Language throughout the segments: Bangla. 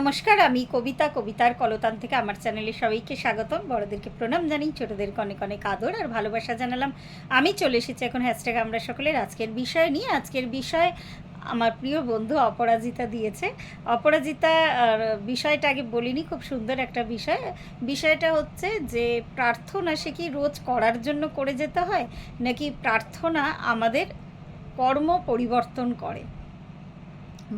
নমস্কার, আমি কবিতা, কবিতার কলতান থেকে আমার চ্যানেলে সবাইকে স্বাগতম। বড়দেরকে প্রণাম জানাই, ছোটদেরকে অনেক অনেক আদর আর ভালোবাসা জানালাম। আমি চলে এসেছি এখন হ্যাশট্যাগ আমরা সকলের আজকের বিষয় নিয়ে। আজকের বিষয় আমার প্রিয় বন্ধু অপরাজিতা দিয়েছে। অপরাজিতা বিষয়টা আগে বলিনি, খুব সুন্দর একটা বিষয়। বিষয়টা হচ্ছে যে প্রার্থনা সে কি রোজ করার জন্য করে যেতে হয়, নাকি প্রার্থনা আমাদের কর্ম পরিবর্তন করে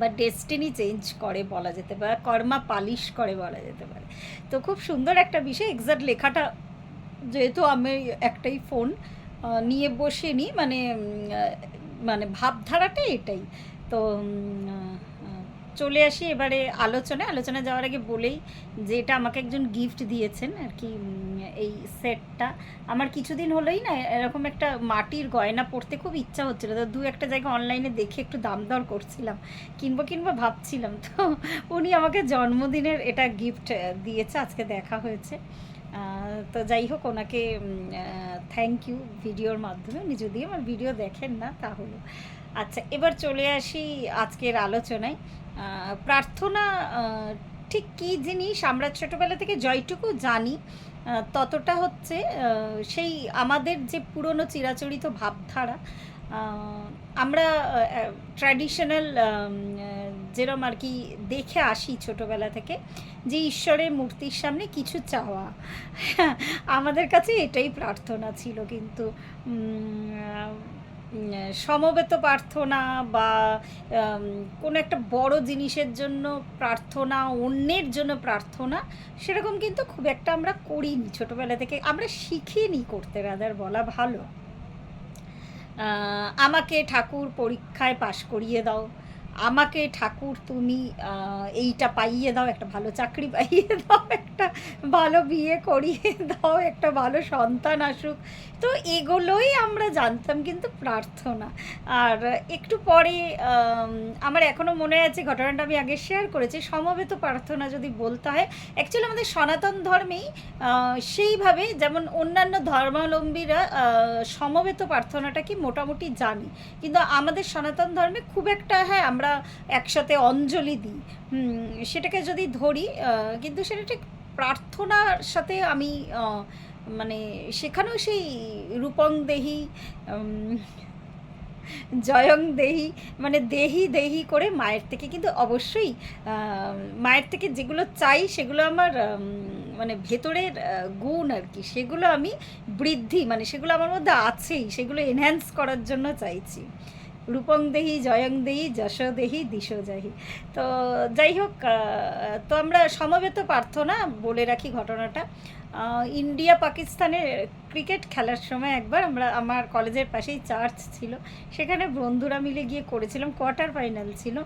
বা ডেস্টিনি চেঞ্জ করে বলা যেতে পারে, কর্মা পালিশ করে বলা যেতে পারে। তো খুব সুন্দর একটা বিষয়। এক্সাক্ট লেখাটা যেহেতু আমি একটাই ফোন নিয়ে বসিনি, মানে ভাবধারাটা এটাই। তো চলে আসি এবারে আলোচনা যাওয়ার আগে বলেই যে এটা আমাকে একজন গিফট দিয়েছেন আর কি। এই সেটটা আমার কিছুদিন হলোই না এরকম একটা মাটির গয়না পরতে খুব ইচ্ছা হচ্ছিল। তো দু একটা জায়গা অনলাইনে দেখে একটু দাম দর করছিলাম, কিনবো ভাবছিলাম। তো উনি আমাকে জন্মদিনের এটা গিফট দিয়েছে, আজকে দেখা হয়েছে। তো যাই হোক, ওনাকে থ্যাংক ইউ ভিডিওর মাধ্যমে। উনি যদি আমার ভিডিও দেখেন না তাহলে। আচ্ছা, এবার চলে আসি আজকের আলোচনায়। প্রার্থনা ঠিক কী জিনিস আমরা ছোটোবেলা থেকে যতটুকু জানি ততটা হচ্ছে সেই আমাদের যে পুরনো চিরাচরিত ভাবধারা, আমরা ট্র্যাডিশনাল যেরম আর কি দেখে আসি ছোটোবেলা থেকে, যে ঈশ্বরের মূর্তির সামনে কিছু চাওয়া। আমাদের কাছে এটাই প্রার্থনা ছিল। কিন্তু সমবেত প্রার্থনা বা কোনো একটা বড় জিনিসের জন্য প্রার্থনা, অন্যের জন্য প্রার্থনা, সেরকম কিন্তু খুব একটা আমরা করিনি ছোটোবেলা থেকে, আমরা শিখিনি করতে, রাদার বলা ভালো। আমাকে ঠাকুর পরীক্ষায় পাশ করিয়ে দাও, আমাকে ঠাকুর তুমি এইটা পাইয়ে দাও, একটা ভালো চাকরি পাইয়ে দাও, একটা ভালো বিয়ে করিয়ে দাও, একটা ভালো সন্তান আসুক। তো এগুলোই আমরা জানতাম কিন্তু প্রার্থনা। আর একটু পরে আমার এখনও মনে আছে ঘটনাটা আমি আগে শেয়ার করেছি, সমবেত প্রার্থনা যদি বলতে হয়, অ্যাকচুয়ালি আমাদের সনাতন ধর্মেই সেইভাবে, যেমন অন্যান্য ধর্মাবলম্বীরা সমবেত প্রার্থনাটা কি মোটামুটি জানি, কিন্তু আমাদের সনাতন ধর্মে খুব একটা, হ্যাঁ আমরা একসাথে অঞ্জলি দিই, সেটাকে যদি ধরি, কিন্তু সেটা ঠিক প্রার্থনার সাথে আমি মানে সেখানেও সেই রূপং দেহি জয়ং দেহি, মানে দেহি দেহি করে মায়ের থেকে, কিন্তু অবশ্যই মায়ের থেকে যেগুলো চাই সেগুলো আমার মানে ভেতরের গুণ আর কি, সেগুলো আমি বৃদ্ধি, মানে সেগুলো আমার মধ্যে আছেই, সেগুলো এনহ্যান্স করার জন্য চাইছি। রূপং দেহি জয়ং দেহি যশ দেহি দিশ যাহি। তো যাই হোক, তো আমরা সমবেত প্রার্থনা বলে রাখি ঘটনাটা। ইন্ডিয়া পাকিস্তানের ক্রিকেট খেলার সময় একবার আমার কলেজের পাশেই চার্চ ছিল, সেখানে বন্ধুরা মিলে গিয়ে করেছিলাম, কোয়ার্টার ফাইনাল ছিল।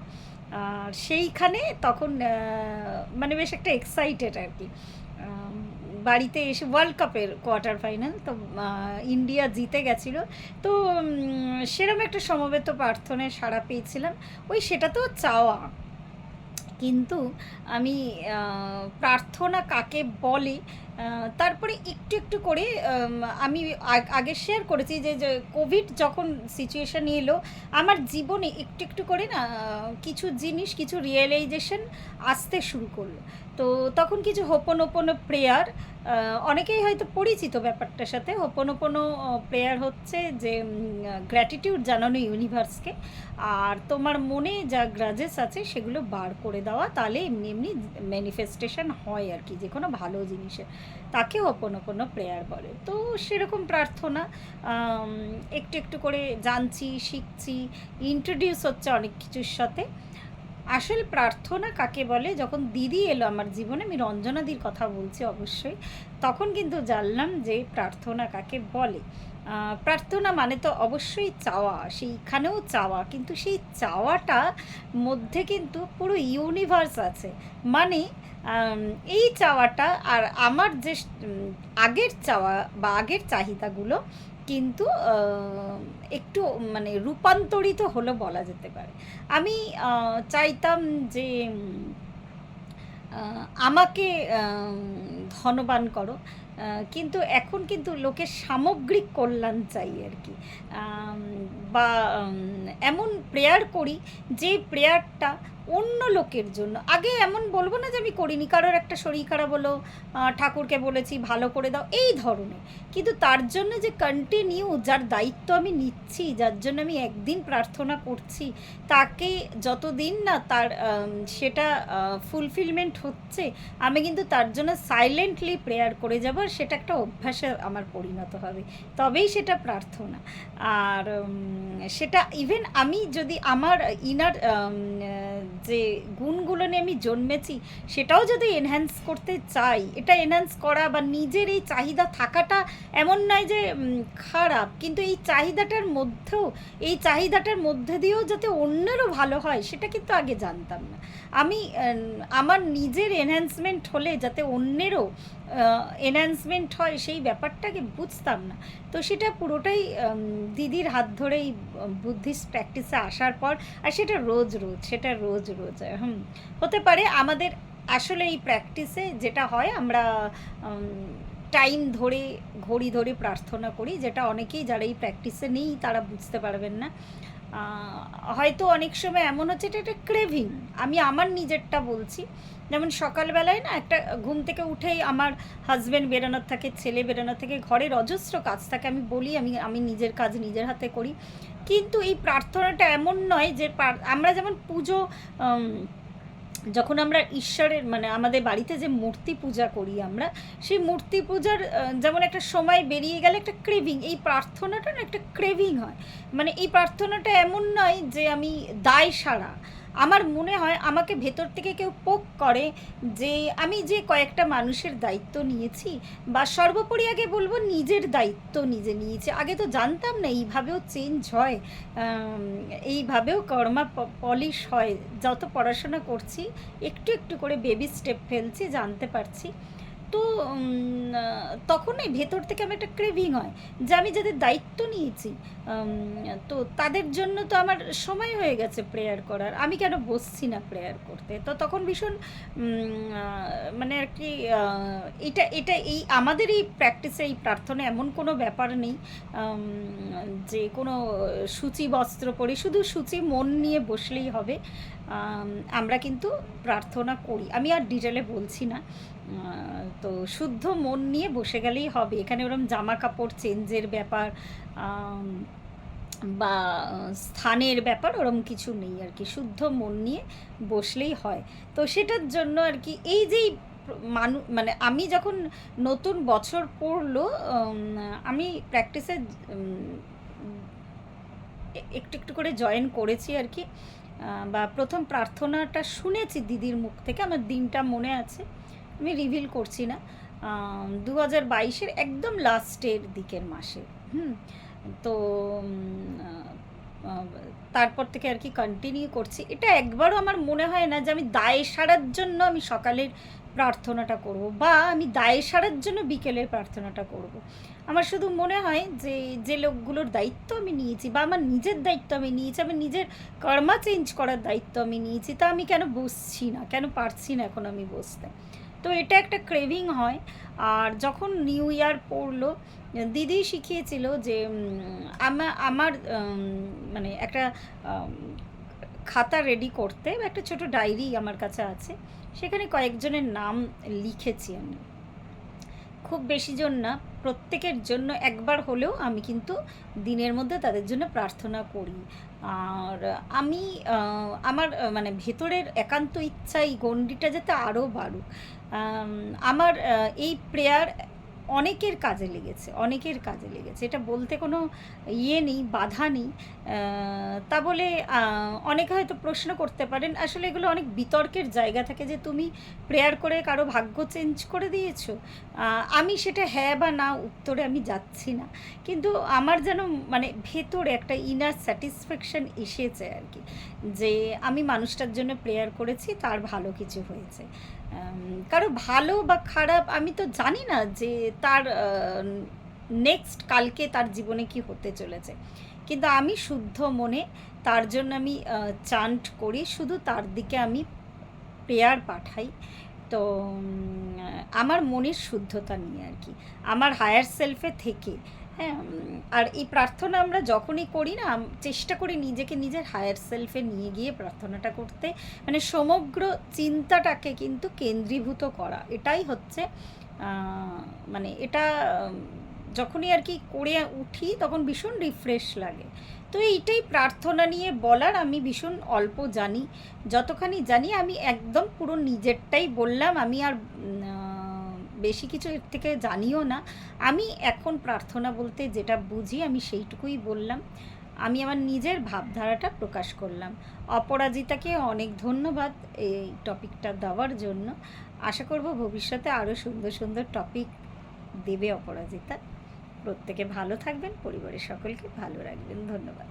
আর সেইখানে তখন মানে বেশ একটা এক্সাইটেড আর কি। বাড়িতে এসে ওয়ার্ল্ড কাপের কোয়ার্টার ফাইনাল, তো ইন্ডিয়া জিতে গেছিলো। তো সেরকম একটা সমবেত প্রার্থনায় সাড়া পেয়েছিলাম। ওই সেটা তো চাওয়া, কিন্তু আমি প্রার্থনা কাকে বলে তারপরে একটু একটু করে আমি আগে শেয়ার করেছি যে কোভিড যখন সিচুয়েশান এলো আমার জীবনে, একটু একটু করে না কিছু জিনিস, কিছু রিয়েলাইজেশন আসতে শুরু করলো। তো তখন কিছু হোপোনোপোনো প্রেয়ার, অনেকেই হয়তো পরিচিত ব্যাপারটার সাথে। হোপোনোপোনো প্রেয়ার হচ্ছে যে গ্র্যাটিটিউড জানানো ইউনিভার্সকে, আর তোমার মনে যা গ্রাজেস আছে সেগুলো বার করে দেওয়া, তাহলে এমনি এমনি ম্যানিফেস্টেশন হয় আর কি, যে কোনো ভালো জিনিসের, তাকে হোপোনোপোনো প্রেয়ার বলে। তো সেরকম প্রার্থনা একটু একটু করে জানছি, শিখছি, ইন্ট্রোডিউস হচ্ছে অনেক কিছুর সাথে। আসল প্রার্থনা কাকে বলে, যখন দিদি এলো আমার জীবনে, আমি রঞ্জনাদির কথা বলছি অবশ্যই, তখন কিন্তু জানলাম যে প্রার্থনা কাকে বলে। প্রার্থনা মানে তো অবশ্যই চাওয়া, সেইখানেও চাওয়া, কিন্তু সেই চাওয়াটা মধ্যে কিন্তু পুরো ইউনিভার্স আছে। মানে এই চাওয়াটা আর আমার যে আগের চাওয়া বা আগের চাহিদাগুলো কিন্তু একটু মানে রূপান্তরিত হলো বলা যেতে পারে। আমি চাইতাম যে আমাকে ধনবান করো, কিন্তু এখন কিন্তু লোকের সামগ্রিক কল্যাণ চাই আর কি। বা এমন প্রেয়ার করি যে প্রেয়ারটা অন্য লোকের জন্য। আগে এমন বলবো না যে আমি করিনি, কারোর একটা শরীর খারাপ হলো, ঠাকুরকে বলেছি ভালো করে দাও এই ধরনের, কিন্তু তার জন্য যে কন্টিনিউ যার দায়িত্ব আমি নিচ্ছি, যার জন্য আমি একদিন প্রার্থনা করছি, তাকে যতদিন না তার সেটা ফুলফিলমেন্ট হচ্ছে, আমি কিন্তু তার জন্য সাইলেন্টলি প্রেয়ার করে যাব, আর সেটা একটা অভ্যাসে আমার পরিণত হবে, তবেই সেটা প্রার্থনা। আর সেটা ইভেন আমি যদি আমার ইনার যে গুণগুলো নিয়ে আমি জন্মেছি সেটাও যদি এনহ্যান্স করতে চাই, এটা এনহ্যান্স করা বা নিজের এই চাহিদা থাকাটা এমন নয় যে খারাপ, কিন্তু এই চাহিদাটার মধ্যে দিয়েও যাতে অন্যেরও ভালো হয় সেটা কিন্তু আগে জানতাম না। আমি আমার নিজের এনহ্যান্সমেন্ট হলে যাতে অন্যেরও এনহ্যান্সমেন্ট হয় সেই ব্যাপারটাকে বুঝতাম না। তো সেটা পুরোটাই দিদির হাত ধরেই বুদ্ধিস্ট প্র্যাকটিসে আসার পর, আর সেটা রোজ রোজ হতে পারে আমাদের আসলে এই প্র্যাকটিসে যেটা হয়, আমরা টাইম ধরে ঘড়ি ধরে প্রার্থনা করি, যেটা অনেকেই যারা এই প্র্যাকটিসে নেই তারা বুঝতে পারবেন না। হয়তো অনেক সময় এমন হচ্ছে এটা একটা ক্রেভিং, আমি আমার নিজেরটা বলছি। যেমন সকালবেলায় না একটা ঘুম থেকে উঠেই আমার হাজব্যান্ড বেরোনোর থাকে, ছেলে বেরোনোর থেকে, ঘরের অজস্র কাজ থাকে, আমি বলি আমি নিজের কাজ নিজের হাতে করি, কিন্তু এই প্রার্থনাটা এমন নয় যে আমরা যেমন পুজো যখন আমরা ঈশ্বরের মানে আমাদের বাড়িতে যে মূর্তি পূজা করি আমরা, সেই মূর্তি পূজার যেমন একটা সময় বেরিয়ে গেলে একটা ক্রেভিং, এই প্রার্থনাটা না একটা ক্রেভিং হয়। মানে এই প্রার্থনাটা এমন নয় যে আমি দায় সারা, আমার মনে হয় আমাকে ভেতর থেকে কেউ পোক করে যে আমি যে কয়েকটা মানুষের দায়িত্ব নিয়েছি, বা সর্বোপরি আগে বলবো নিজের দায়িত্ব নিজে নিয়েছি। আগে তো জানতাম না এইভাবেও চেঞ্জ হয়, এইভাবেও কর্মা পলিশ হয়। যত পড়াশোনা করছি একটু একটু করে বেবি স্টেপ ফেলছি, জানতে পারছি। তো তখন এই ভেতর থেকে আমার একটা ক্রেভিং হয় যে আমি যাদের দায়িত্ব নিয়েছি, তো তাদের জন্য তো আমার সময় হয়ে গেছে প্রেয়ার করার, আমি কেন বসছি না প্রেয়ার করতে। তো তখন ভীষণ মানে আর কি এটা এটা এই আমাদের এই প্র্যাকটিসে এই প্রার্থনা এমন কোনো ব্যাপার নেই যে কোনো সূচি বস্ত্র পরে শুধু সূচি মন নিয়ে বসলেই হবে। আমরা কিন্তু প্রার্থনা করি, আমি আর ডিটেলে বলছি না। তো শুদ্ধ মন নিয়ে বসে গেলেই হবে, এখানে ওরম জামা কাপড় চেঞ্জের ব্যাপার বা স্থানের ব্যাপার ওরম কিছু নেই আর কি, শুদ্ধ মন নিয়ে বসলেই হয়। তো সেটার জন্য আর কি এই যেই মানে আমি যখন নতুন বছর পড়লো আমি প্র্যাকটিসে একটু একটু করে জয়েন করেছি আর কি, বা প্রথম প্রার্থনাটা শুনেছি দিদির মুখ থেকে, আমার দিনটা মনে আছে, আমি রিভিল করছি না, 2022-এর একদম লাস্টের দিকের মাসে। তো তারপর থেকে আর কি কন্টিনিউ করছি। এটা একবারও আমার মনে হয় না যে আমি দায় সারার জন্য আমি সকালের প্রার্থনাটা করব, বা আমি দায় সারার জন্য বিকেলের প্রার্থনাটা করব। আমার শুধু মনে হয় যে যে লোকগুলোর দায়িত্ব আমি নিয়েছি, বা আমার নিজের দায়িত্ব আমি নিয়েছি, আমি নিজের কর্মা চেঞ্জ করার দায়িত্ব আমি নিয়েছি, তা আমি কেন বসছি না, কেন পারছি না এখন আমি বসতে। তো এটা একটা ক্রেভিং হয়। আর যখন নিউ ইয়ার পড়লো, দিদি শিখিয়েছিল যে আমার মানে একটা খাতা রেডি করতে, একটা ছোট ডায়েরি আমার কাছে আছে, সেখানে কয়েকজনের নাম লিখেছি আমি, খুব বেশি জন না, প্রত্যেকের জন্য একবার হলেও আমি কিন্তু দিনের মধ্যে তাদের জন্য প্রার্থনা করি। আর আমি আমার মানে ভেতরের একান্ত ইচ্ছা এই গণ্ডিটা যাতে আরও বাড়ুক। আমার এই প্রেয়ার অনেকের কাজে লেগেছে, এটা বলতে কোনো ইয়ে নেই, বাধা নেই। তা বলে অনেকে হয়তো প্রশ্ন করতে পারেন, আসলে এগুলো অনেক বিতর্কের জায়গা থাকে যে তুমি প্রেয়ার করে কারো ভাগ্য চেঞ্জ করে দিয়েছো। আমি সেটা হ্যাঁ বা না উত্তরে আমি যাচ্ছি না, কিন্তু আমার যেন মানে ভেতরে একটা ইনার স্যাটিসফ্যাকশান এসেছে আর কি, যে আমি মানুষটার জন্য প্রেয়ার করেছি, তার ভালো কিছু হয়েছে। কারো ভালো বা খারাপ আমি তো জানি না যে তার নেক্সট কালকে তার জীবনে কি হতে চলেছে, কিন্তু আমি শুদ্ধ মনে তার জন্য আমি চান্ট করি, শুধু তার দিকে আমি প্রেয়ার পাঠাই। তো আমার মনের শুদ্ধতা নিয়ে আর কি, আমার হায়ার সেলফে থেকে, হ্যাঁ, আর এই প্রার্থনা আমরা যখনই করি না, চেষ্টা করি নিজেকে নিজের হায়ার সেলফে নিয়ে গিয়ে প্রার্থনাটা করতে, মানে সমগ্র চিন্তাটাকে কিন্তু কেন্দ্রীভূত করা, এটাই হচ্ছে মানে এটা যখনই আর কি করে উঠি তখন ভীষণ রিফ্রেশ লাগে। তো এইটাই প্রার্থনা নিয়ে বলার, আমি ভীষণ অল্প জানি, যতখানি জানি আমি একদম পুরো নিজেরটাই বললাম, আমি আর বেশি কিছু এর থেকে জানিও না। আমি এখন প্রার্থনা বলতে যেটা বুঝি আমি সেইটুকুই বললাম, আমি আমার নিজের ভাবধারাটা প্রকাশ করলাম। অপরাজিতাকে অনেক ধন্যবাদ এই টপিকটা দেওয়ার জন্য। আশা করব ভবিষ্যতে আরও সুন্দর সুন্দর টপিক দেবে অপরাজিতা। প্রত্যেকে ভালো থাকবেন, পরিবারের সকলকে ভালো রাখবেন। ধন্যবাদ।